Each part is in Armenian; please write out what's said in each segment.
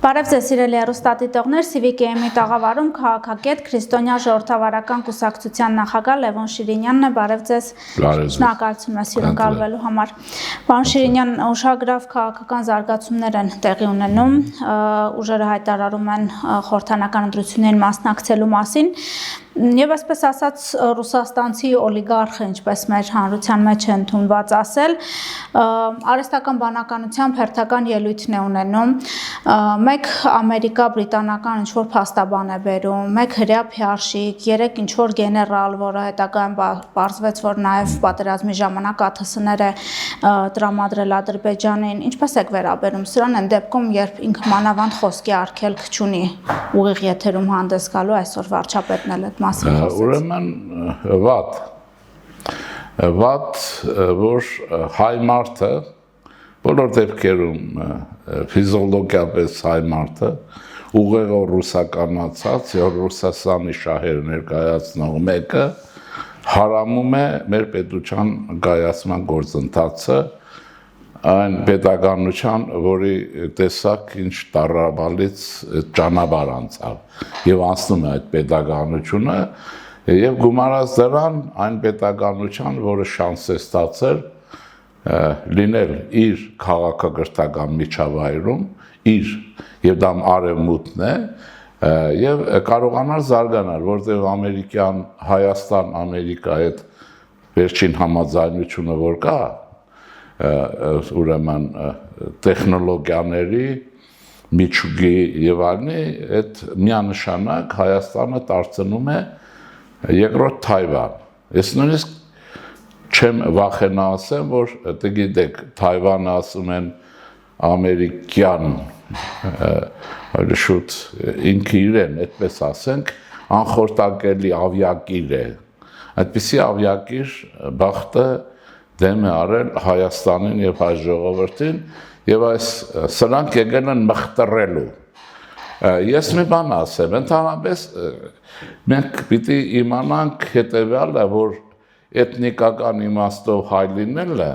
Բարև ձեզ սիրելի հեռուստադիտողներ, CVKM-ի տաղավարում քաղաքագետ Քրիստոնյա ժողովրդավարական կուսակցության նախագահ Լևոն Շիրինյանն է, բարև ձեզ, շնորհակալություն եմ հյուրընկալվելու համար։ Պարոն Շիրինյան, ուշագրավ քաղաքական զարգացումներ են տեղի ունենում, ուժերը հայտարարում են խորհրդանական ընտրություններին մասնակցելու մասին, եւ այսպես ասած ռուսաստանցի օլիգարխը, ինչպես մեր հանրության մեջ է ընդունված ասել, արհեստական բանականությամբ հերթական ելույթն է ունենում, մեկ ամերիկա բրիտանական ինչ-որ փաստաբան է բերում, մեկ հրեա փյարշիկ, երեք ինչ-որ գեներալ, որը հետագայում պարզվեց, որ նաև պատերազմի ժամանակ ԱԹՍ-ներ է տրամադրել Ադրբեջանին, ինչպես եք վերաբերում սրան այն դեպքում, երբ ինքը մանավանդ խոսքի արգելք չունի ուղիղ եթերում հանդես գալու, այսօր վարչապետն էլ այդ մասին խոսեց։ Ուրեմն վատ, որ հայ մարդը բոլոր դեպքերում ֆիզիոլոգիապես հայ մարդը ուղեղով ռուսականացած եւ Ռուսաստանի շահերը ներկայացնող մեկը հարամում է մեր պետության կայացման գործընթացը այն պետականության, որի տեսակ ինչ տառաբալից ճանապարհ անցավ եւ անցնում է այդ պետականությունը եւ գումարած դրան այն պետականության, որը շանս է ստացել լինել իր քաղաքակրթական միջավայրում, իր եւ դա արևմուտքն է եւ կարողանալ զարգանալ, որտեղ ամերիկյան Հայաստան-Ամերիկա այդ վերջին համաձայնությունը որ կա, ուրեմն տեխնոլոգիաների միջուկի եւ այլնի, այդ միանշանակ Հայաստանը դարձնում է երկրորդ Թայվան։ Ես նույնիսկ չեմ վախենա ասեմ, որ գիտեք, Թայվանը ասում են ամերիկյան, շուտ ինքը իրեն, այդպես ասենք, անխորտակելի ավիակիր է։ Այդպիսի ավիակիր բախտը դեմ է արել Հայաստանին եւ հայ ժողովրդին եւ սրանք եկել են մխտրելու։ Ես մի բան ասեմ, ընդհանրապես մենք պիտի իմանանք հետեւյալը, որ էթնիկական իմաստով հայ լինելը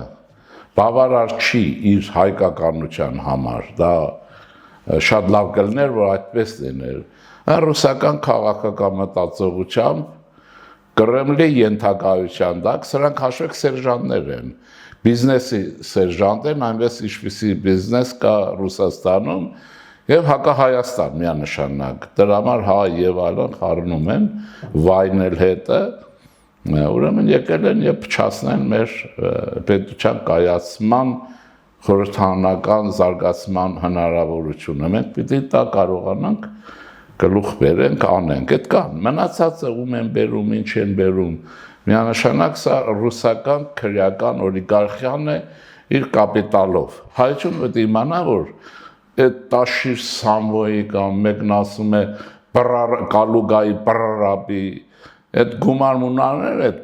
բավարար չի իր հայկականության համար, դա շատ լավ կլներ, որ այդպես լիներ, ռուսական քաղաքական մտածողությամբ Կրեմլի ենթակայության տակ, սրանք հաշվեք սերժանտներ են, բիզնեսի սերժանտ են, այնպես ինչպիսի բիզնես կա Ռուսաստանում եւ հակահայաստան միանշանակ, դրա համար հայ եւ այլն խառնում են վայնել հետը, ուրեմն եկել են եւ փչացնեն մեր պետության կայացման խորհրդանական զարգացման հնարավորությունը, մենք պիտի դա կարողանանք գլուխ բերենք, անենք, այդ կան, մնացածը ում են բերում, ինչ են բերում, միանշանակ սա ռուսական քրեական օլիգարխիան է իր կապիտալով, հայություն պետք է իմանա, որ այդ Տաշիր Սամվոյի կամ մեկն ասում է Կալուգայի պրարաբի, այդ գումարմունարները այդ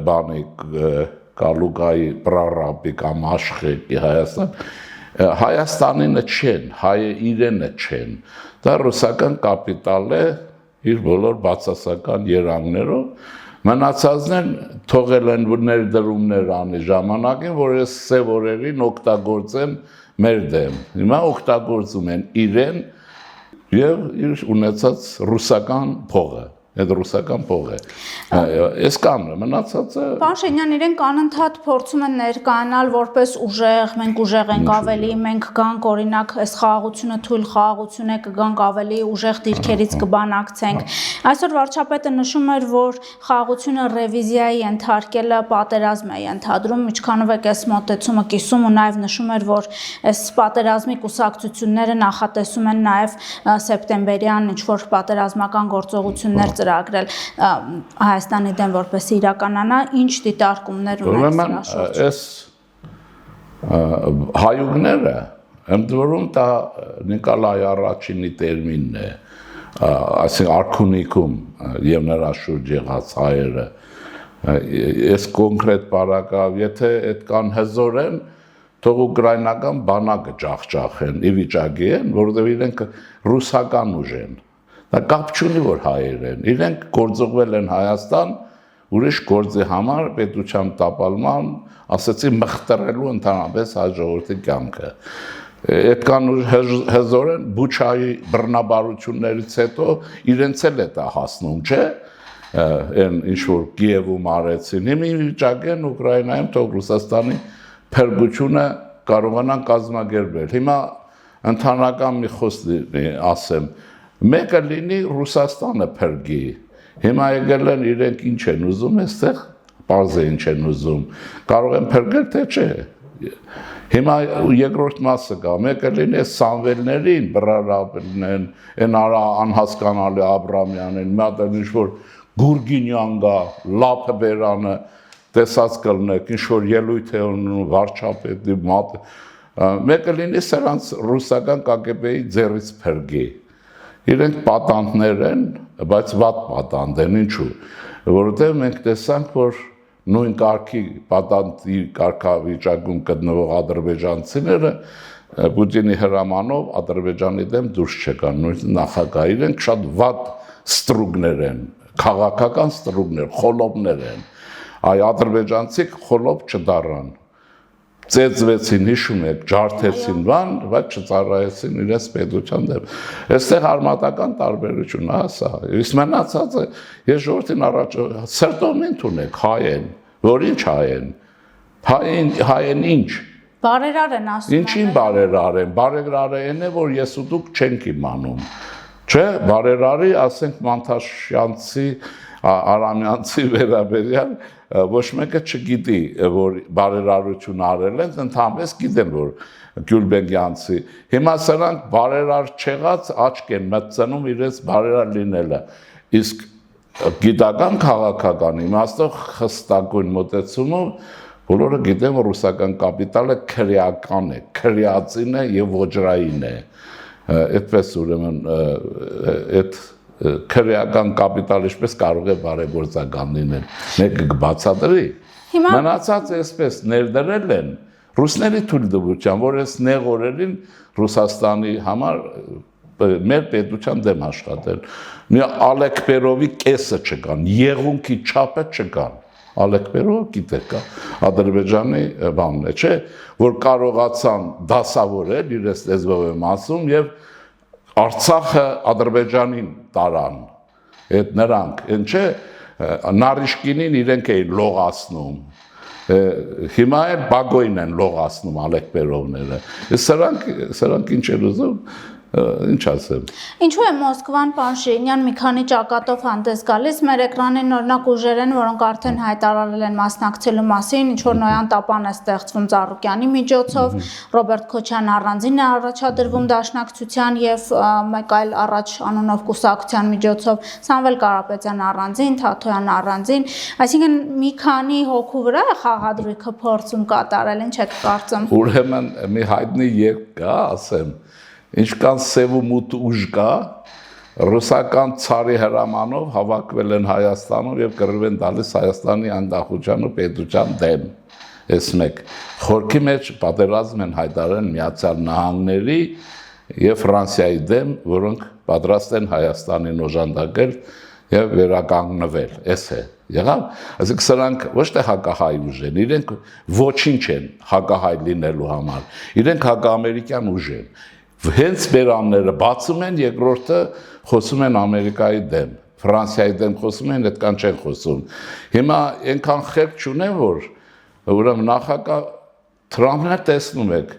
բանի Կալուգայի պրարաբի կամ աշխեկի Հայաստան, Հայաստանինը չեն, հայը իրենը չեն, դա ռուսական կապիտալ է իր բոլոր բացասական երանգներով, մնացածն են թողել են ներդրումներ անի ժամանակին, որ այս սև օրերին օգտագործեն մեր դեմ, հիմա օգտագործում են իրեն եւ իր ունեցած ռուսական փողը, այդ ռուսական փող է, այս կան մնացածը։ Պարոն Շիրինյան, իրենք անընդհատ փորձում են ներկայանալ որպես ուժեղ, մենք ուժեղ ենք ավելի, մենք գանք օրինակ այս խաղաղությունը թույլ խաղաղություն է, կգանք ավելի ուժեղ դիրքերից կբանակցենք։ Այսօր վարչապետը նշում էր, որ խաղաղությունը ռևիզիայի ենթարկելը պատերազմ է ենթադրում, ինչքանով է այս մոտեցումը կիսում ու նաև նշում էր, որ այս պատերազմի կուսակցությունները նախատեսում են նաև սեպտեմբերյան ինչ-որ պատերազմական գործողություններ ծրագրել Հայաստանի դեմ որպեսզի իրականանա, ինչ դիտարկումներ ունեն սրա շուրջ։ Այս հայուգները ընդ որում դա Նիկոլայ առաջինի տերմինն է, այսինքն Արքունիքում եւ նրա շուրջ եղած հայերը, այս կոնկրետ բարակավ, եթե այդքան հզոր են, թող ուկրաինական բանակը ջախջախեն, ի վիճակի են, որովհետեւ իրենք ռուսական ուժ են։ Դա կապ չունի, որ հայեր են, իրենք գործողվել են Հայաստան, ուրիշ գործի համար պետության տապալման, ասեցի մխտրելու ընդհանրապես հայ ժողովրդի կյանքը։ Այդքան հզորեն Բուչայի բռնաբարություններից հետո իրենց էլ է դա հասնում, չէ՞։ Այն ինչ որ Կիևում արեցին, հիմա վիճակ են Ուկրաինայում թող Ռուսաստանի փրկությունը կարողանան կազմակերպել։ Հիմա ընդհանրական մի խոսք ասեմ, մեկը լինի Ռուսաստանը փրկի։ Հիմա եկել են իրենք ինչ են ուզում, այստեղ պարզ է ինչ են ուզում։ Կարող են փրկել, թե չէ։ Հիմա երկրորդ մասը կա, մեկը լինի Սամվելներին, բռարապելն, այն անհասկանալի Աբրամյանին, մի հատ ինչ որ Գուրգինյան գա, Լափը բերանը տեսած կլնեք, ինչ որ ելույթ է ունում վարչապետի մատ, մեկը լինի սրանց ռուսական KGB-ի ձեռից փրկի։ Իրենք պատանդներ են, բայց վատ պատանդ են, ինչու, որովհետև մենք տեսանք, որ նույն կարգի պատանդի կարգավիճակում գտնվող ադրբեջանցիները Պուտինի հրամանով Ադրբեջանի դեմ դուրս չեկան, նույն նախագահ, իրենք շատ վատ ստրուկներ են, քաղաքական ստրուկներ, խոլոպներ են, այ ադրբեջանցիք խոլոպ չդառան, ծեծվեցին, հիշում եք, ջարդեցին բան, բայց չծառայեցին իրենց պետության դեմ։ Այստեղ արմատական տարբերություն է սա։ Իսկ մնացածը ես ժողովրդին առաջ սրտոմին թունեք, հայ են, որ ինչ հայ են։ Հայ են ինչ։ Բարերար են ասում։ Ինչին բարերար են։ Բարերարը այն է, որ ես ու դուք չենք իմանում։ Չէ, բարերարի, ասենք Մանթաշյանցի, Արամյանցի վերաբերյալ ոչ մեկը չգիտի, որ բարերարություն արել են, ընդհանրապես գիտեն, որ Գյուլբենյանցի։ Հիմա սրանք բարերար չեղած աչք են մտցնում իրենց բարերար լինելը։ Իսկ գիտական քաղաքական իմաստով խստակույն մոտեցումով բոլորը գիտեն, որ ռուսական կապիտալը քրեական է, քրեածին է եւ ոճրային է։ Այդպես ուրեմն այդ քրեական կապիտալ ինչպես կարող է բարեգործական լինել, մեկը կբացատրի։ Մնացած այսպես ներդրել են ռուսների թույլտվությամբ, որ այս նեղ օրերին Ռուսաստանի համար մեր պետության դեմ աշխատել։ Մի Ալեքբերովի կեսը չկան, Եղունքի չափը չկան։ Ալեքբերովը գիտեք, Ադրբեջանի բանն է, չէ, որ կարողացան դասավորել, իրենց լեզվով եմ ասում, եւ Արցախը Ադրբեջանին տարան, այդ նրանք, այն չէ, Նարիշկինին իրենք էին լողացնում, հիմա էլ Բագոին են լողացնում Ալեքբերովները, սրանք ինչ են ուզում, ինչ ասեմ։ Ինչու է Մոսկվան, պարոն Շիրինյան, մի քանի ճակատով հանդես գալիս, մեր էկրանին օրինակ ուժեր են, որոնք արդեն հայտարարել են մասնակցելու մասին, ինչ որ նոյան տապան է ստեղծվում Ծառուկյանի միջոցով, Ռոբերտ Քոչյան առանձին է առաջադրվում դաշնակցության եւ մեկ այլ առաջ անունով կուսակցության միջոցով, Սամվել Կարապետյան առանձին, Թաթոյան առանձին, այսինքն մի քանի հոգու վրա է խաղադրույքը փորձում կատարել, ինչ եք կարծում։ Ուրեմն մի հայտնի երգ կա, ասեմ, ինչքան սև ու մութ ուժ կա, ռուսական ցարի հրամանով հավաքվել են Հայաստանում եւ կռիվ են տալիս Հայաստանի անկախության ու պետության դեմ։ Այս մեկ խորքի մեջ պատերազմ են հայտարարել Միացյալ Նահանգների եւ Ֆրանսիայի դեմ, որոնք պատրաստ են Հայաստանին օժանդակել եւ վերականգնվել։ Էս է։ Եղավ, այսինքն սրանք ոչ թե հակահայ ուժ են, իրենք ոչինչ են հակահայ լինելու համար։ Իրենք հակաամերիկյան ուժ են։ Հենց բերանները բացում են, երկրորդը խոսում են Ամերիկայի դեմ, Ֆրանսիայի դեմ խոսում են, այդքան չեն խոսում։ Հիմա այնքան խելք չունեն, որ ուրեմն նախագահ Թրամփն է տեսնում եք,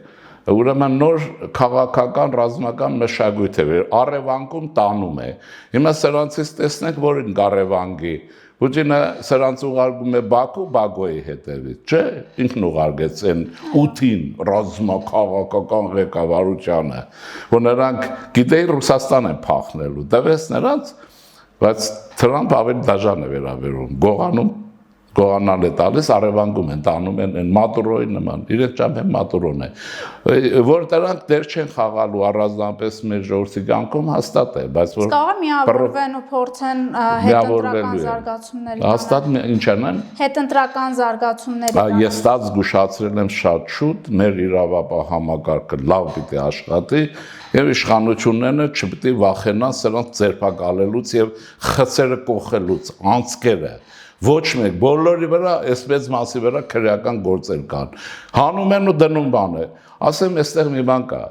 ուրեմն նոր քաղաքական ռազմական մշակույթ է, առևանգում տանում է։ Հիմա սրանցից տեսնենք, որ են առևանգի։ Պուտինը սրանց ուղարկում է Բաքու, Բագոյի հետևից, չէ, ինքն ուղարկեց այն 8-ին ռազմաքաղաքական ղեկավարությանը, որ նրանք գիտեին Ռուսաստան են փախնելու, տվեց նրանց, բայց Թրամփ ավելի դաժան է վերաբերում, գողանալ է տալիս, առևանգում են, տանում են Մադուրոյի նման, իրենց ճամփեն Մադուրոն է, որ դրանք դեր չեն խաղալու առանձնապես մեր ժողովրդի կյանքում հաստատ է, բայց որ կարող միավորվեն ու փորձեն հետընտրական զարգացումների հաստատ ինչ անեն հետընտրական զարգացումների ես դա զգուշացրել եմ շատ շուտ, մեր իրավապահ համակարգը լավ պիտի աշխատի եւ իշխանությունները չպիտի վախենան սրանց ձերբակալելուց եւ խցերը կողելուց, անցքերը Ոչ մեկ, բոլորի վրա, այս մեծ մասի վրա քրեական գործեր կան։ Հանում են ու դնում բան է։ Ասեմ, այստեղ մի բան կա։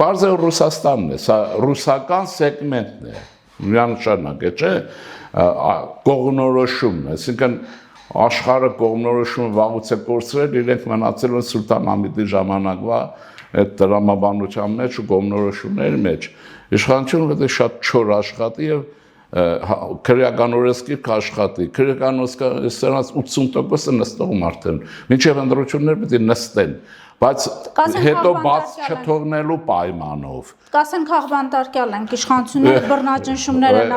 Բարձր Ռուսաստանն է, սա ռուսական սեգմենտն է։ Միանշանակ է, չէ՞, կողմնորոշումն է, այսինքն աշխարհը կողմնորոշումը վաղուց է կորցրել, իրենք մնացել են Սուլտան Համիդի ժամանակվա այդ տրամաբանության մեջ ու կողմնորոշումների մեջ։ Իշխանությունը պետք է շատ չոր աշխատի եւ քրեական օրենսգիրք աշխատի, քրեական օրենսգիրքից 80%-ը նստողում արդեն, մինչև ընտրություններ պետք է նստեն, բայց հետո բաց չթողնելու պայմանով։ Կասեն քաղբանտարկյալ ենք, իշխանությունները բռնաճնշումներ են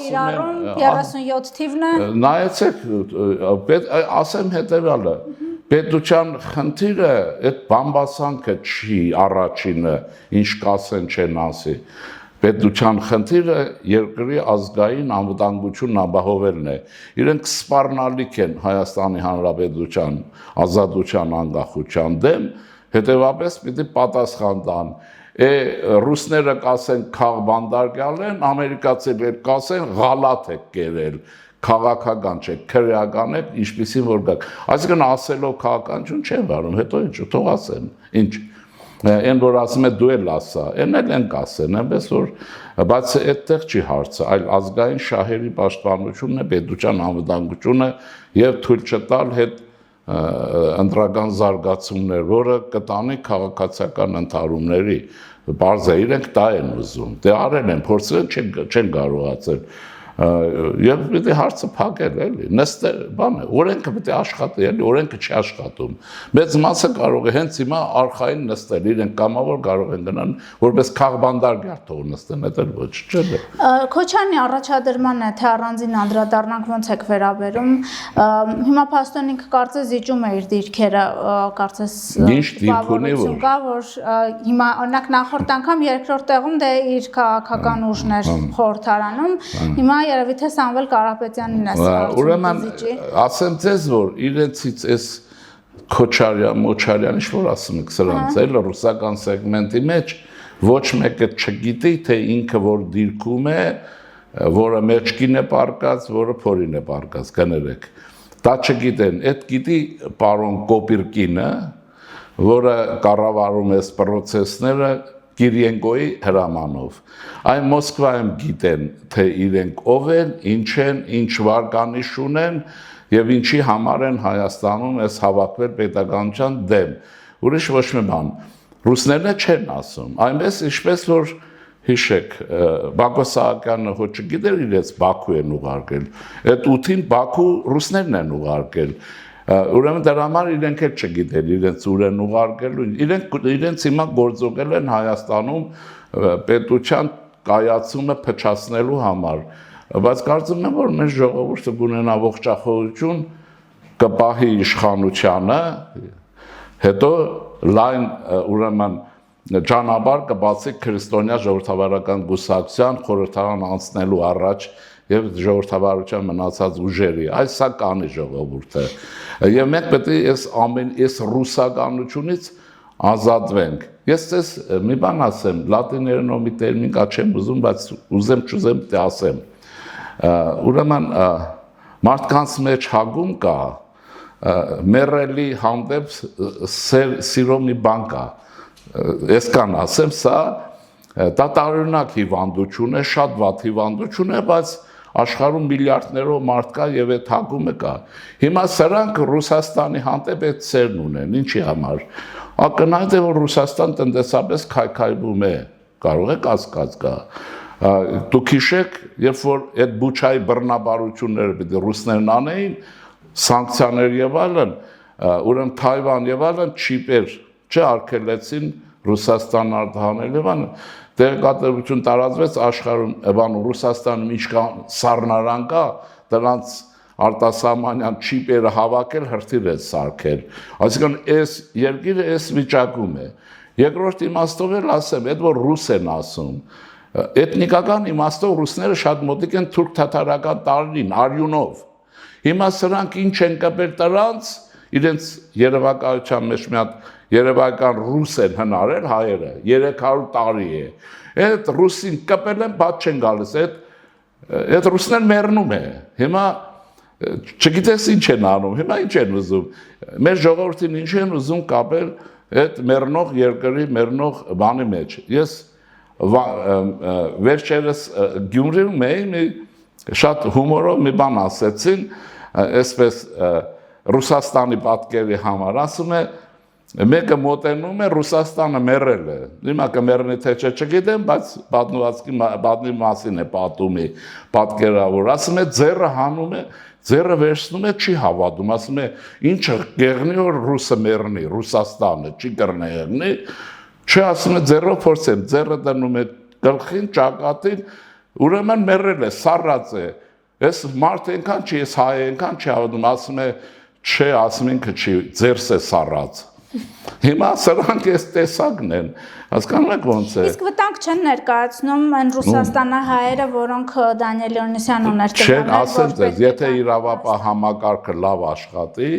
իրարում, 37 թիվն է։ Նայեցեք, ասեմ հետևյալը, պետության խնդիրը այդ բամբասանքը չի առաջինը, ինչ կասեն չեն ասի։ Պետության խնդիրը երկրի ազգային անվտանգությունն ապահովելն է։ Իրենք սպառնալիք են Հայաստանի Հանրապետության ազատության անկախության դեմ, հետևաբար պիտի պատասխան տան։ Ռուսները կասեն քաղբանտարկյալ են, ամերիկացիները կասեն ղալաթ եք կերել, քաղաքական չէ, քրեական եք, ինչպեսին որ գաք։ Այսինքն ասելով քաղաքականություն չեն վարում, հետո ինչ, թող ասեն, ինչ։ Այն որ ասում է դու էլ ասա, այն էլ են կասեն, այնպես որ, բայց այդտեղ չի հարցը, այլ ազգային շահերի պաշտպանությունն է, պետության անվտանգությունը եւ թույլ չտալ հետ ընտրական զարգացումներ, որը կտանի քաղաքացիական ընթարումների, բարձր է, իրենք դա են ուզում, դե արել են, փորձել չեն կարողացել։ Եվ պետք է հարցը փակել էլի, նստել, բան է, օրենքը պետք է աշխատի, էլի, օրենքը չի աշխատում։ Մեծ մասը կարող է հենց հիմա արխային նստել, իրենք կամավոր կարող են գնան, որպես քաղբանտարկյալ թող նստեն, դա ոչ, չէ՞։ Քոչարյանի առաջադրման է, թե առանձին անդրադառնանք ոնց եք վերաբերում։ Հիմա Փաստոնին կարծես զիջում է իր դիրքերը, կարծես բավարարություն կա, որ հիմա օրինակ նախորդ անգամ երկրորդ տեղում դե իր քաղաքական ուժն էր խորհրդարանում, հիմա երևի թե Սամվել Կարապետյանին է ուրեմն ասեմ ձեզ, որ իրենցից այս Քոչարյան, Մոչարյան, ինչ որ ասում եք սրանց, էլ ռուսական սեգմենտի մեջ ոչ մեկը չգիտի, թե ինքը որ դիրքում է, որը մեջքին է պարկած, որը փորին է պարկած, կներեք։ Դա չգիտեն, այդ գիտի պարոն Կոպիրկինը, որը կառավարում է այս պրոցեսները Կիրիենկոյի հրամանով։ Այն Մոսկվայում գիտեն, թե իրենք ով են, ինչ են, ինչ վարկանիշ ունեն եւ ինչի համար են Հայաստանում այս հավաքվել պետականության դեմ։ Ուրիշ ոչ մի բան։ Ռուսներն չեն ասում։ Այնպես ինչպես որ հիշեք, Բակո Սահակյանը ոչ չգիտեր իրենց Բաքու են ուղարկել։ Այդ 8-ին Բաքու ռուսներն են ուղարկել։ Ուրեմն դրա համար իրենք էլ չգիտեն իրենց ուր են ուղարկելու, իրենց հիմա գործողել են Հայաստանում պետության կայացումը փչացնելու համար, բայց կարծում եմ որ մեր ժողովուրդը կունենա ողջախոհություն, կպահի իշխանությանը, հետո լայն ուրեմն ճանապարհ կբացի քրիստոնյա ժողովրդավարական կուսակցության խորհրդարան անցնելու առաջ եւ ժողովրդավարության մնացած ուժերի, այս սա կանի ժողովուրդը։ Եվ մենք պետք է այս ռուսականությունից ազատվենք։ Ես ձեզ մի բան ասեմ, լատիներենով մի տերմին կա չեմ ուզում, բայց ուզեմ չուզեմ դե ասեմ։ Ուրեմն մարդկանց մեջ հագում կա մեռելի հանդեպ սիրո մի բան կա։ Այսքան ասեմ, սա դա տարօրինակ հիվանդություն է, շատ վատ հիվանդություն է, բայց աշխարհում միլիարդներով մարդ կա եւ այդ հագումը կա։ Հիմա սրանք Ռուսաստանի հանդեպ այդ ցերն ունեն, ինչի համար։ Ակնհայտ է որ Ռուսաստան տնտեսապես քայքայվում է, կարող է կասկած կա։ Դուք հիշեք, երբ որ այդ Բուչայի բռնաբարությունները պիտի ռուսներն անեին, սանկցիաներ եւ այլն, ուրեմն Թայվան եւ այլն չիպեր չարգելեցին Ռուսաստան արտահանել եւ այլն։ Տեղեկատվություն տարածվեց աշխարհում, բան Ռուսաստանում ինչքան սառնարան կա, դրանց արտասահմանյան չիպերը հավաքել հրթիռ է սարքել։ Այսինքն այս երկիրը այս վիճակում է։ Երկրորդ իմաստով էլ ասեմ, այդ որ ռուս են ասում, էթնիկական իմաստով ռուսները շատ մոտիկ են թուրք-թաթարական տարրին, արյունով։ Հիմա սրանք ինչ են կապել դրանց, իրենց երևակայության մեջ մի հատ երևակայական ռուս են հնարել հայերը, 300 տարի է։ Այդ ռուսին կապել են, բաց չեն գալիս, այդ ռուսներն մեռնում է։ Հիմա չգիտես ինչ են անում, հիմա ինչ են ուզում։ Մեր ժողովրդին ինչ են ուզում կապել այդ մեռնող երկրի մեռնող բանի մեջ։ Ես վերջերս Գյումրիում էի, շատ հումորով մի բան ասեցին, այսպես Ռուսաստանի պատկերի համար, ասում է մեկը մոտենում է Ռուսաստանը մեռել է։ Հիմա կմեռնի թե չէ չգիտեմ, բայց պատմվածքի մասին է պատումի պատկերավոր։ Ասում է ձեռը հանում է, ձեռը վերցնում է, չի հավատում, ասում է ինչը կեղնի որ ռուսը մեռնի, Ռուսաստանը չի կրնեղնի, չի ասում է ձեռով փորձեմ, ձեռը դնում է գլխին, ճակատին, ուրեմն մեռել է, սառած է։ Այս մարդը այնքան չի, այս հայը այնքան չի հավատում, ասում է չէ, ասում ինքը չի, ձերս է սառած։ Հիմա սրանք այս տեսակն են, հասկանում եք ոնց է։ Իսկ վտանգ չեն ներկայացնում այն ռուսաստանահայերը, որոնք Դանիել Օնիսյանն ուներ տվել։ Չեն ասել ձեզ, եթե իրավապահ համակարգը լավ աշխատի,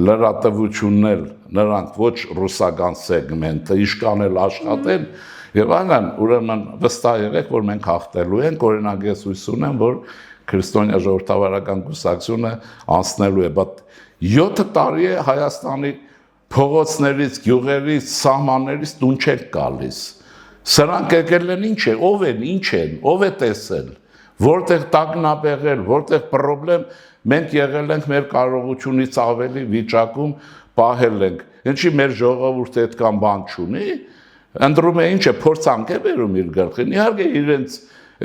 լրատվությունն էլ նրանք ոչ ռուսական սեգմենտը իշկանել աշխատեն եւ այլն, ուրեմն վստահ եղեք, որ մենք հաղթելու ենք, օրինակ ես հույս ունեմ, որ քրիստոնյա ժողովրդավարական կուսակցությունը անցնելու է, բայց 7 տարի է Հայաստանի փողոցներից, գյուղերից, սահմաններից տուն չեք գալիս։ Սրանք եկել են ինչ է, ով են, ինչ են, ով է տեսել, որտեղ տագնապ եղել, որտեղ պրոբլեմ, մենք եղել ենք մեր կարողությունից ավելի վիճակում պահել ենք։ Ինչի մեր ժողովուրդը այդքան բան չունի, ընդրում է ինչ է, փորձանք է բերում իր գլխին։ Իհարկե իրենց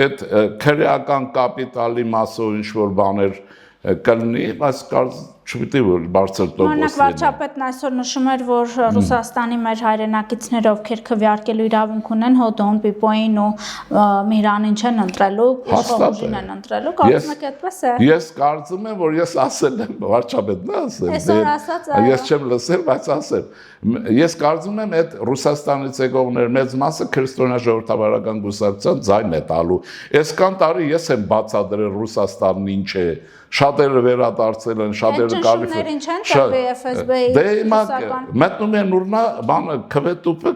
այդ քրեական կապիտալի մասով ինչ-որ բաներ կլինի, բայց չպիտի որ բարձր տոկոս լինի։ Օրինակ վարչապետն այսօր նշում էր, որ Ռուսաստանի մեր հայրենակիցները, ովքեր քվեարկելու իրավունք ունեն, Հոդոն, Պիպոին ու Միրանին չեն ընտրելու, իշխողին են ընտրելու, կարծում եք այդպես է։ Ես կարծում եմ, որ ես ասել եմ, վարչապետն ասել։ Այսօր ասած այո։ Ես չեմ լսել, բայց ասել։ Ես կարծում եմ, այդ Ռուսաստանից եկողներ մեծ մասը քրիստոնյա ժողովրդավարական կուսակցության ձայն է տալու։ Այսքան տարի ես եմ բացատրել Ռուսաստանն ինչ է, շատերը վերադարձել են, շատերը Ճնշումներին չեն տպի FSB-ի դե հիմա մտնում են ուրնա բանը քվետուփը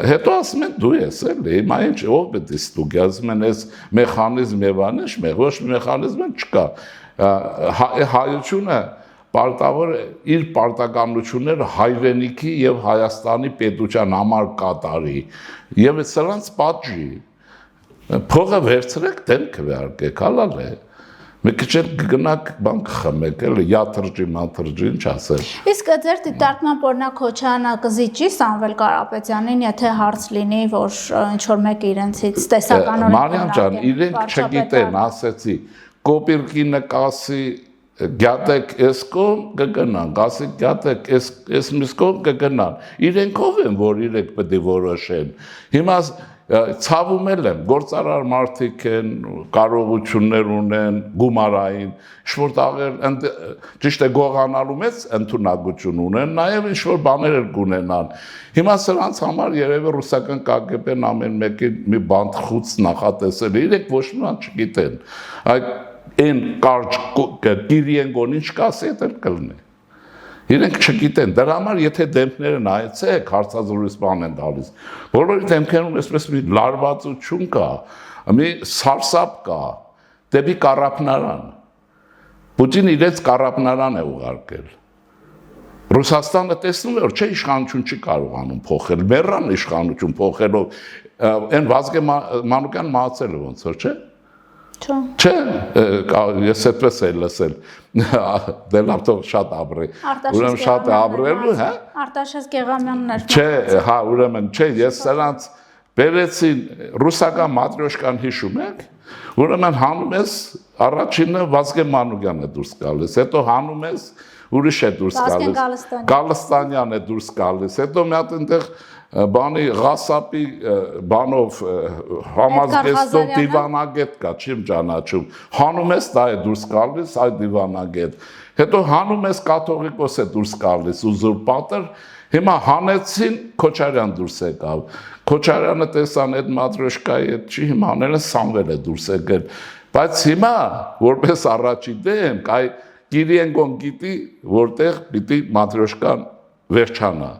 հետո ասում են դու ես էլի հիմա ինչ ով պետք է ստուգի ասում են այս մեխանիզմը բանը ոչ մեխանիզմը չկա հայությունը պարտավոր իր պարտականությունները հայրենիքի եւ Հայաստանի պետության համար կատարի եւ սրանց պատժի փողը վերցրեք դեմ քվեարկեք հալալ է Մեկ քիչ գնաք բան կխմեք, էլի յաթրջի, մաթրջի, ինչ ասել։ Իսկ ձեր դիտարկմամբ օրինակ Քոչարյանը կզիջի Սամվել Կարապետյանին, եթե հարց լինի, որ ինչ-որ մեկը իրենցից տեսականորեն Մարիամ ջան, իրենք չգիտեն, ասեցի, կոպիրկի նկասի գյատեք էս կողմ կգնան, ասի գյատեք էս մյուս կողմ կգնան։ Իրենք ով են, որ իրենք պետք է որոշեն։ Հիմա ցավում եմ, գործարար մարդիկ են, կարողություններ ունեն, գումարային, ինչ-որ տաղեր, ճիշտ է գողանալու մեծ ընդունակություն ունեն, նաև ինչ-որ բաներ էլ կունենան։ Հիմա սրանց համար երևի ռուսական KGB-ն ամեն մեկի մի բանտ խուց նախատեսել է, իրենք ոչ մի բան չգիտեն։ Այն կարճ Կիրիենկոն ինչ կասի, դա կլինի։ Իրենք չգիտեն, դրա համար եթե դեմքները նայեցեք, հարցազրույց բան են տալիս, բոլորի դեմքերում այսպես մի լարվածություն կա, մի սարսափ կա, դեպի կառափնարան։ Պուտինը իրենց կառափնարան է ուղարկել։ Ռուսաստանը տեսնում է, որ չէ իշխանություն չի կարողանում փոխել, մեռան իշխանություն փոխելով, այն Վազգեն Մանուկյան մահացել է ոնց որ, չէ։ Չէ, ես այդպես էի լսել, դե լավ թող շատ ապրի, ուրեմն շատ է ապրելու, հա։ Արտաշես Գեղամյանն էր։ Չէ, հա, ուրեմն չէ, ես սրանց բերեցին ռուսական մատրյոշկան հիշում եք, ուրեմն հանում ես առաջինը Վազգեն Մանուկյանն է դուրս գալիս, հետո հանում ես ուրիշ է դուրս գալիս, Գալստանյանն է դուրս գալիս, հետո մի հատ այնտեղ բանի Ղասապի բանով համազգեստով դիվանագետ կա, չեմ ճանաչում, հանում ես դա է դուրս գալիս այդ դիվանագետ, հետո հանում ես կաթողիկոս է դուրս գալիս ուզուրպատոր, հիմա հանեցին Քոչարյան դուրս եկավ, Քոչարյանը տեսան այդ մատրյոշկայի հետ չի, հիմա անել են Սամվել է դուրս եկել, բայց հիմա որպես առաջի դեմք այ Կիրիենկոն գիտի, որտեղ պիտի մատրյոշկան վերջանա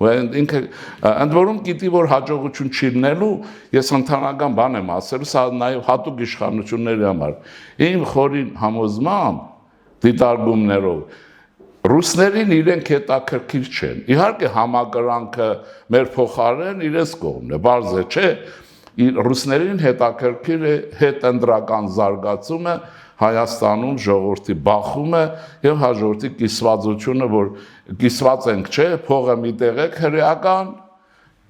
ինքը ընդ որում գիտի որ հաջողություն չի լինելու ես ընդհանրական բան եմ ասելու սա նաև հատուկ իշխանությունների համար իմ խորին համոզմամբ դիտարկումներով ռուսներին իրենք հետաքրքիր չեն։ Իհարկե համակրանքը մեր փոխարեն իրենց կողմն է, բարձ է, չէ։ Ռուսներին հետաքրքիր է հետընտրական զարգացումը Հայաստանում ժողովրդի բախումը եւ հաջորդի կիսվածությունը, որ կիսված ենք, չէ, փողը մի տեղ է քրեական,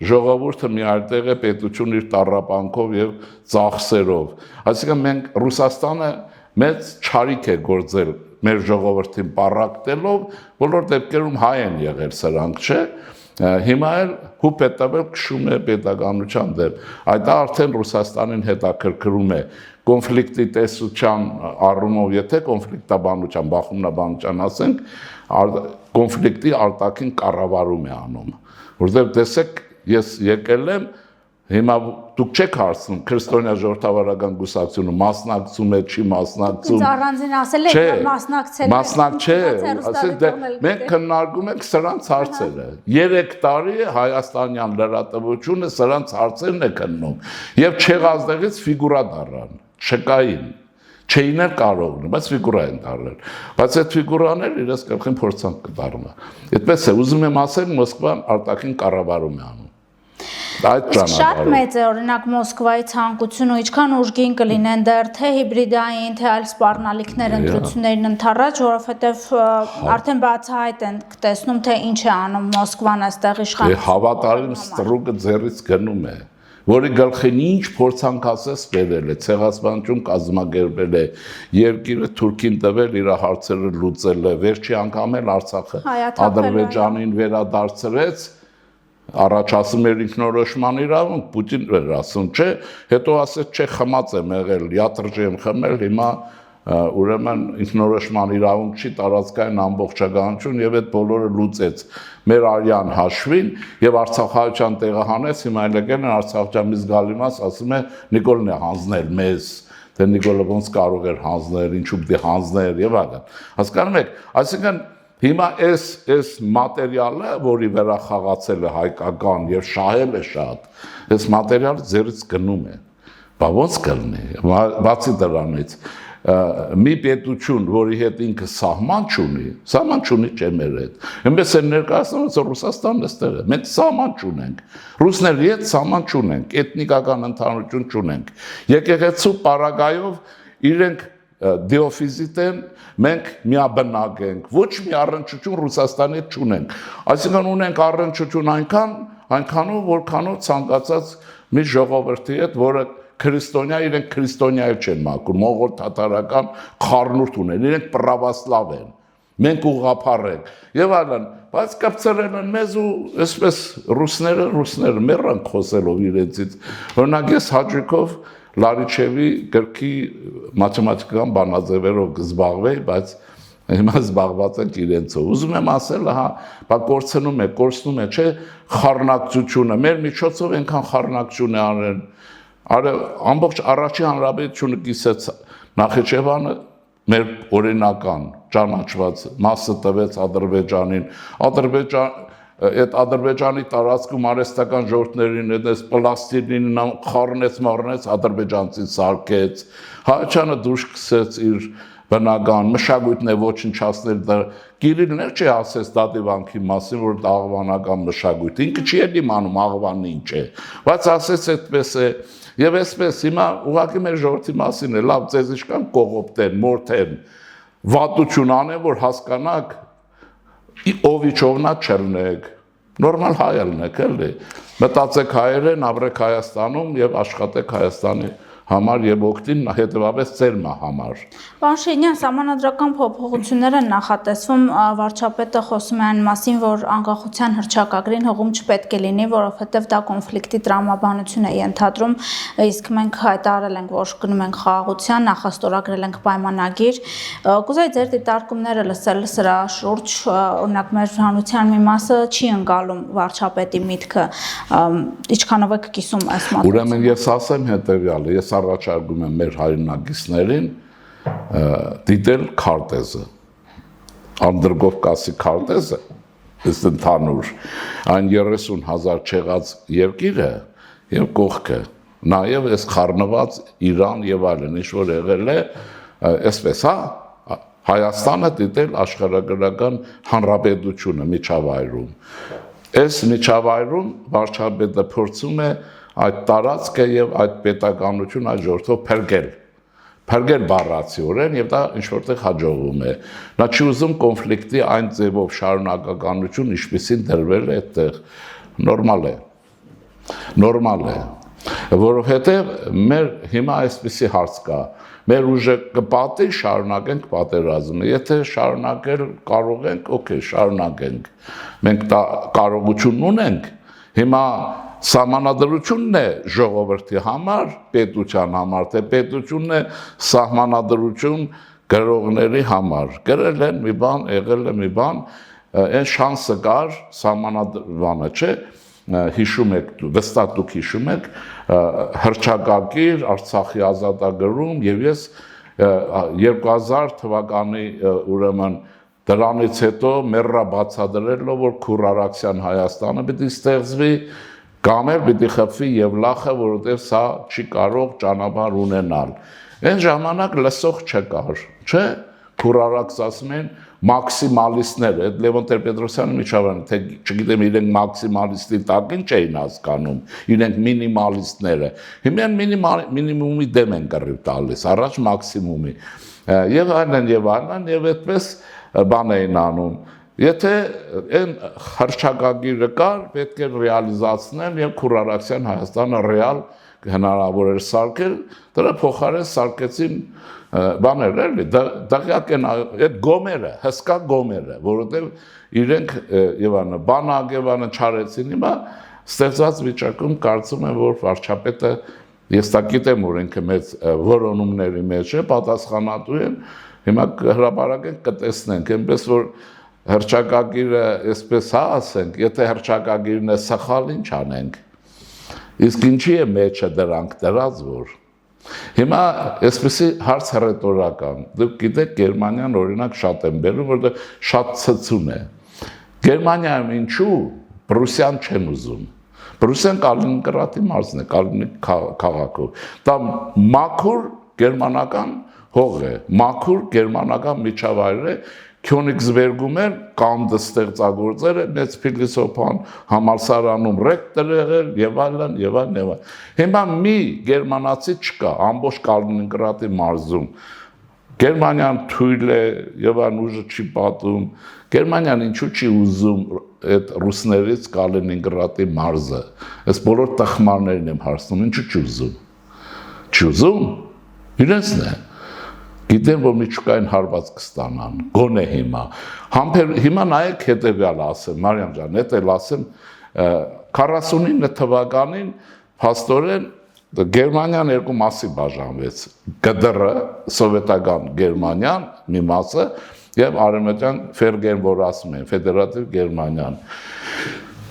ժողովուրդը մի այլ տեղ է, պետություն իր տառապանքով եւ ծախսերով։ Այսինքն մենք Ռուսաստանը մեծ չարիք է գործել մեր ժողովրդին պառակտելով, բոլոր դեպքերում հայ են եղել սրանք, չէ։ Հիմա էլ հուպ է տվել քշում է պետականության դեմ։ Այդ արդեն Ռուսաստանին հետաքրքրում է կոնֆլիկտի տեսության առումով, եթե կոնֆլիկտաբանության, բախումնաբանության ասենք, կոնֆլիկտի արտաքին կառավարում է անում։ Որտեղ տեսեք, ես եկել եմ, հիմա դուք չեք հարցնում քրիստոնյա ժողովրդավարական կուսակցությունը մասնակցում է, չի մասնակցում։ Ինձ առանձին ասել եք, որ մասնակցել է, ասել մենք քննարկում ենք սրանց հարցերը։ 3 տարի է հայաստանյան լրատվությունը սրանց հարցերն է քննում եւ չեղածներից ֆիգուրա դառան, չկային։ Չէին էլ կարող, բայց ֆիգուրա են դառել։ Բայց այդ ֆիգուրաները իրենց կողքին փորձանք կդառնա։ Այդպես է, ուզում եմ ասել, Մոսկվան արտաքին կառավարում է անում։ Շատ մեծ է օրինակ Մոսկվայի ցանկությունը, ինչքան ուժգին կլինեն դեռ թե հիբրիդային, թե այլ սպառնալիքներ ընտրություններին ընդառաջ, որովհետև արդեն բացահայտ են տեսնում, թե ինչ է անում Մոսկվան այստեղ իշխանությունը։ Հավատարիմ ստրուկը ձեռից գնում է, որի գլխին ինչ փորձանքասես բերել է, ցեղասպանություն կազմակերպել է, երկիրը Թուրքին տվել, իր հարցերը լուծել է, վերջի անգամ էլ Արցախը Ադրբեջանին վերադարձրեց։ Առաջ ասում էր ինքնորոշման իրավունք, Պուտինն էր ասում, չէ, հետո ասեց, չէ, խմած եմ եղել, յատրժ եմ խմել, հիմա ուրեմն ինքնորոշման իրավունք չի, տարածքային ամբողջականություն եւ այդ բոլորը լուծեց մեր արյան հաշվին եւ Արցախահայության տեղը հանեց, հիմա եկել են Արցախջամից գալի մաս, ասում է Նիկոլն է հանձնել մեզ, թե Նիկոլը ոնց կարող էր հանձնել, ինչու պիտի հանձներ եւ այլն։ Հասկանում եք, այսինքն հիմա այս մատերիալը, որի վրա խաղացել է հայկական եւ շահել է շատ, այս մատերիալը ձեռից գնում է։ Բա ոնց կլինի։ Բացի դրանից, մի պետություն, որի հետ ինքը սահման չունի չէ մեր հետ։ Այնպես է ներկայացնում, որ Ռուսաստանն էստեղ է։ Մենք սահման չունենք։ Ռուսների հետ սահման չունենք, էթնիկական ընդհանրություն չունենք։ Եկեղեցու պարագայով իրենք դիոֆիզիտ են, մենք միաբնակ ենք, ոչ մի առնչություն Ռուսաստանի հետ չունենք։ Այսինքն ունենք առնչություն այնքանով, որքանով ցանկացած մի ժողովրդի հետ, որը քրիստոնյա, իրենք քրիստոնյա չեն մաքուր, մողոլ թաթարական խառնուրդ ունեն, իրենք պրավասլավ են, մենք ուղղափառ ենք եւ այլն, բայց կապցրել են մեզ ու այսպես ռուսները մեռան խոսելով իրենցից։ Օրինակ ես հաջիկով Լարիչևի գրքի մաթեմատիկական բանաձևերով կզբաղվեի, բայց հիմա զբաղված ենք իրենցով։ Ուզում եմ ասել, հա, բա կորցնում է, չէ, խառնակցությունը, մեր միջոցով այնքան խառնակցություն է արել, ամբողջ առաջին հանրապետությունը կիսեց Նախիջևանը, մեր օրինական ճանաչված մասը տվեց Ադրբեջանին, այդ Ադրբեջանի տարածքում արհեստական ժողովուրդներին այդպես պլաստիլին խառնեց, ադրբեջանցին սարքեց, Հայաստանը դուրս գցեց իր բնական մշակույթն է ոչնչացնել, Կիրիլն էլ չի ասեց դատիվանքի մասին, որ դա աղվանական մշակույթ, ինքը չի էլ իմանում աղվանն ինչ է, բայց ասեց այդպես է, եւ այսպես հիմա ուղղակի մեր ժողովրդի մասին է, լավ, ձեզ ինչքան կողոպտեն, մորթեն, վատություն անեն, որ հասկանաք Ովիչովնա չելնեք, նորմալ հայ ելնեք, էլի, մտածեք հայերեն, ապրեք Հայաստանում եւ աշխատեք Հայաստանի համար եւ օգտին հետեւաբար ծեր համար։ Պարոն Շիրինյան, սահմանադրական փոփոխություններ են նախատեսվում, վարչապետը խոսում է այն մասին, որ անկախության հռչակագրին հողում չպետք է լինի, որովհետեւ դա կոնֆլիկտի տրամաբանություն է ենթադրում, իսկ մենք հայտարարել ենք, որ գնում ենք խաղաղության, նախաստորագրել ենք պայմանագիր։ Կուզեի ձեր դիտարկումները լսել սրա շուրջ, օրինակ մեր հանրության մի մասը չի ընկալում վարչապետի միտքը, ինչքանով եք կիսում այս մոտեցումը։ Ուրեմն ես ասեմ հետեւյալը, ես առաջարկում եմ մեր հայրենակիցներին դիտել քարտեզը, Անդրկովկասի քարտեզը, ըստ ընդհանուր, այն 30,000 չեղած երկիրը եւ կողքը, նաեւ այս խառնված Իրան եւ այլն, ինչ որ եղել է, այսպես, հա, Հայաստանը դիտել աշխարհագրական հանրապետությունը միջավայրում։ Այս միջավայրում վարչապետը փորձում է այդ տարածքը եւ այդ պետականություն այդ ժողովրդով փրկել բառացիորեն եւ դա ինչ որտեղ հաջողվում է։ Նա չի ուզում կոնֆլիկտի այն ձևով շարունակականություն, ինչպեսին դրվել է այդտեղ։ Նորմալ է։ Որովհետեւ մեր հիմա այսպիսի հարց կա։ Մեր ուժը կպատի, շարունակենք պատերազմը։ Եթե շարունակել կարող ենք, օքեյ, շարունակենք։ Մենք դա կարողություն ունենք։ Հիմա սահմանադրությունն է ժողովրդի համար, պետության համար, թե պետությունն է սահմանադրություն գրողների համար։ Գրել են մի բան, եղել է մի բան, այն շանսը կար սահմանադրվանը, չէ՞։ Հիշում եք, վստահ դուք հիշում եք, հռչակագիր Արցախի ազատագրում եւ ես 2000 թվականի ուրեմն դրանից հետո մեռա բացադրելով որ Քուրարաքսյան Հայաստանը պիտի ստեղծվի կամ էլ պիտի խփվի եւ լախը, որովհետեւ սա չի կարող ճանապարհ ունենալ։ Այն ժամանակ լսող չկար, չէ՞։ Քուրարաքս ասում են մաքսիմալիստներ, այդ Լևոն Տեր-Պետրոսյանը միջավայրն, թե չգիտեմ իրենք մաքսիմալիստի տակին չէին հասկանում, իրենք մինիմալիստները։ Հիմա մինիմումի դեմ են կռիվ տալիս, առաջ մաքսիմումի։ Եվ այլն, եւ այդպես բան էին անում։ Եթե այն հռչակագիրը կար, պետք է ռեալիզացնել եւ Քուրարաքսյան Հայաստանը ռեալ հնարավոր էր սարքել, դրա փոխարեն սարքեցին բաներ էլի, դղյակ են այդ գոմերը, հսկա գոմերը, որովհետև իրենք Եվանը բանակ Եվանը չարեցին, հիմա ստեղծած վիճակում կարծում եմ, որ վարչապետը ես դա գիտեմ, որ ինքը մեծ որոնումների մեջ է, պատասխանատու են, հիմա հրապարակենք կտեսնենք, այնպես որ հռչակագիրը այսպես հա ասենք, եթե հռչակագիրն է սխալ, ինչ անենք։ Իսկ ինչի է մեջը դրանք դրած որ Հիմա այսպեսի հարց հռետորական, դուք գիտեք Գերմանիան օրինակ շատ են բերում, որտեղ շատ ցցուն է։ Գերմանիայում ինչու Ռուսիան չեն ուզում։ Ռուսիան Կալինինգրադի մարզն է, Կալինինգ քաղաքով։ Դա մաքուր գերմանական հող է, մաքուր գերմանական միջավայր է, Քյոնիգսբերգում են կանդը ստեղծագործել է մեծ փիլիսոփան համալսարանում ռեկտոր եղել եւ այլն եւ այլն եւ այլն։ Հիմա մի գերմանացի չկա ամբողջ Կալինինգրադի մարզում։ Գերմանիան թույլ է եւ այն ուժը չի պատում։ Գերմանիան ինչու չի ուզում այդ ռուսներից Կալինինգրադի մարզը։ Այս բոլոր տխմարներն եմ հարցնում, ինչու չի ուզում։ Չի ուզում։ Իրենցն է։ Գիտեմ, որ միջուկային հարված կստանան, գոնե հիմա։ Հիմա նայեք հետևյալը ասեմ, Մարիամ ջան, հետ էլ ասեմ, 49 թվականին փաստորեն Գերմանիան երկու մասի բաժանվեց, ԳԴՌ, սովետական Գերմանիան, մի մասը, եւ արևմտյան Ֆերգեն, որ ասում են, ֆեդերատիվ Գերմանիան։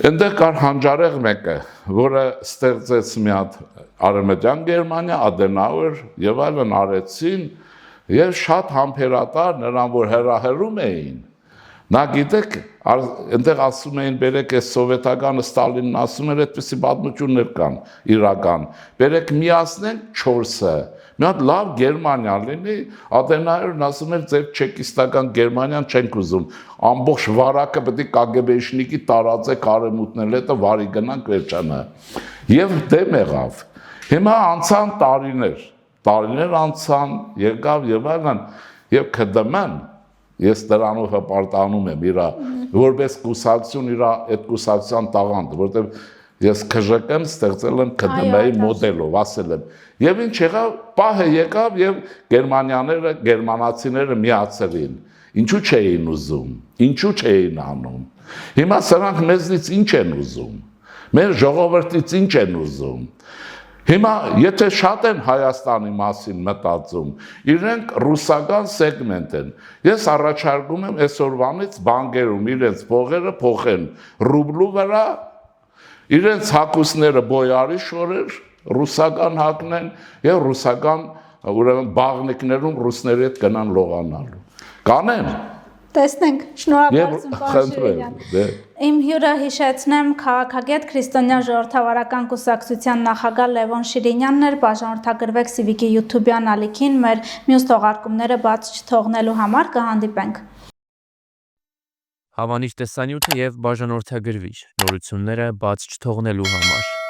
Այնտեղ կար հանճարեղ մեկը, որը ստեղծեց մի հատ արևմտյան Գերմանիա, Ադենաուեր եւ այլն արեցին Եվ շատ համբերատար նրան, որ հրահրում էին, նա գիտեք, այնտեղ ասում էին, բերեք այս սովետականը Ստալինն ասում էր, այդպիսի պատմություններ կան իրական, բերեք միացնենք 4-ը, մի հատ լավ Գերմանիա լինի, Ադենաուերն ասում էր, ձեր չեկիստական Գերմանիան չենք ուզում, ամբողջ վարակը պետք է կագեբեշնիկի տարածեք արևմուտքնել, հետո վարի գնանք վերջանը։ Եվ դեմ եղավ։ Հիմա անցան տարիներ անցան, եկավ եւ այլն, եւ ԿԴՄ-ն, ես դրանով հպարտանում եմ իրա, որպես կուսակցություն իրա այդ կուսակցության տաղանդ, որտեղ ես ԿԺԿ-ն ստեղծել եմ ԿԴՄ-ի մոդելով, ասել եմ։ Եվ ինչ եղավ, պահը եկավ եւ գերմանացիները միացրին։ Ինչու չէին ուզում, ինչու չէին անում։ Հիմա սրանք մեզնից ինչ են ուզում։ Մեր ժողովրդից ինչ են ուզում։ Հիմա եթե շատ են Հայաստանի մասին մտածում, իրենք ռուսական սեգմենտ են։ Ես առաջարկում եմ այսօրվանից բանկերում իրենց փողերը փոխեն ռուբլու վրա, իրենց հագուստները բոյարի շորեր, ռուսական հագնեն եւ ռուսական ուրեմն բաղնիկներում ռուսների հետ գնան լողանալու։ Կանեն։ Տեսնենք, շնորհակալություն պարոն Շիրինյան։ Իմ հյուրը հիշեցնեմ քաղաքագետ քրիստոնյա ժողովրդավարական կուսակցության նախագահ Լևոն Շիրինյանն էր, բաժանորդագրվեք Civic-ի YouTube-յան ալիքին մեր մյուս թողարկումները բաց չթողնելու համար կհանդիպենք։ Հավանիշ տեսանյութը եւ բաժանորդագրվիչ նորությունները բաց չթողնելու համար։